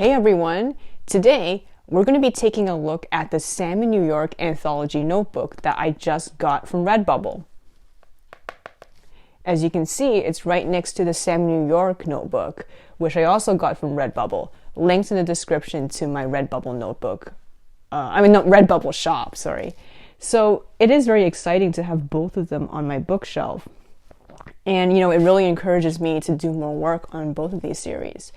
Hey everyone! Today we're going to be taking a look at the Sam in New York Anthology notebook that I just got from Redbubble. As you can see, it's right next to the Sam in New York notebook, which I also got from Redbubble. Links in the description to my Redbubble notebook. Redbubble shop, sorry. So it is very exciting to have both of them on my bookshelf. And it really encourages me to do more work on both of these series.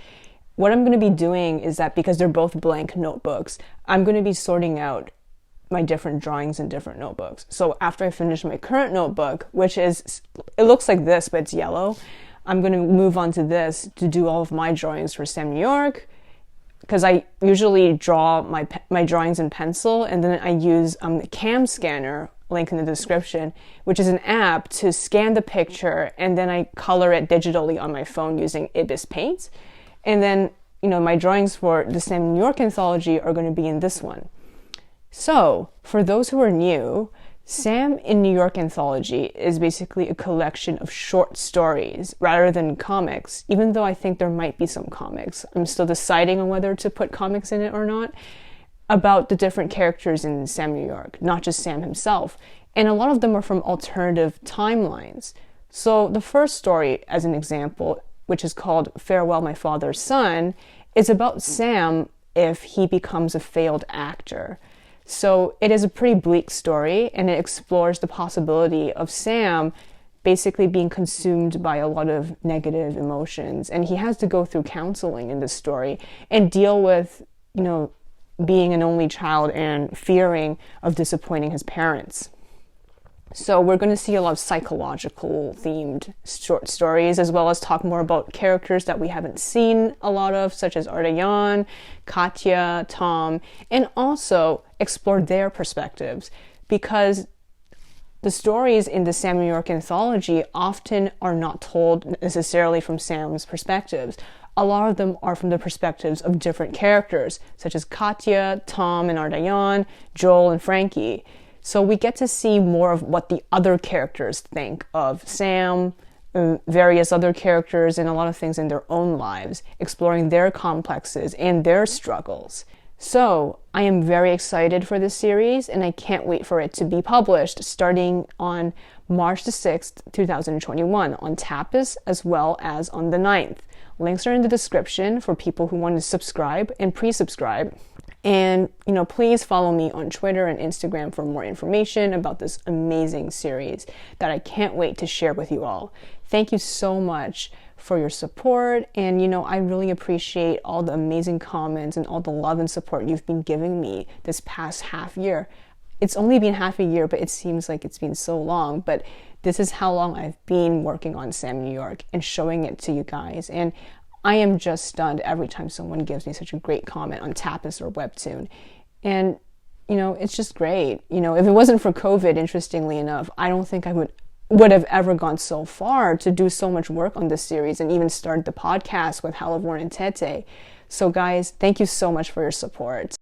What I'm going to be doing is that because they're both blank notebooks, I'm going to be sorting out my different drawings in different notebooks. So after I finish my current notebook, it looks like this, but it's yellow, I'm going to move on to this to do all of my drawings for Sam New York, because I usually draw my drawings in pencil, and then I use the Cam Scanner, link in the description, which is an app to scan the picture, and then I color it digitally on my phone using Ibis Paint. And then, my drawings for the Sam in New York Anthology are going to be in this one. So, for those who are new, Sam in New York Anthology is basically a collection of short stories rather than comics, even though I think there might be some comics. I'm still deciding on whether to put comics in it or not, about the different characters in Sam New York, not just Sam himself. And a lot of them are from alternative timelines. So the first story, as an example, which is called Farewell, My Father's Son, is about Sam if he becomes a failed actor. So it is a pretty bleak story, and it explores the possibility of Sam basically being consumed by a lot of negative emotions. And he has to go through counseling in this story and deal with, being an only child and fearing of disappointing his parents. So we're going to see a lot of psychological themed short stories, as well as talk more about characters that we haven't seen a lot of, such as Ardayan, Katya, Tom, and also explore their perspectives, because the stories in the Sam New York Anthology often are not told necessarily from Sam's perspectives. A lot of them are from the perspectives of different characters, such as Katya, Tom and Ardayan, Joel and Frankie. So we get to see more of what the other characters think of Sam, various other characters, and a lot of things in their own lives, exploring their complexes and their struggles. So I am very excited for this series, and I can't wait for it to be published starting on March the 6th, 2021 on Tapas, as well as on the 9th. Links are in the description for people who want to subscribe and pre-subscribe. And, please follow me on Twitter and Instagram for more information about this amazing series that I can't wait to share with you all. Thank you so much for your support. And, I really appreciate all the amazing comments and all the love and support you've been giving me this past half year. It's only been half a year, but it seems like it's been so long. But this is how long I've been working on Sam New York and showing it to you guys. And I am just stunned every time someone gives me such a great comment on Tapas or Webtoon. And, it's just great. If it wasn't for COVID, interestingly enough, I don't think I would have ever gone so far to do so much work on this series and even start the podcast with Halavorn and Tete. So guys, thank you so much for your support.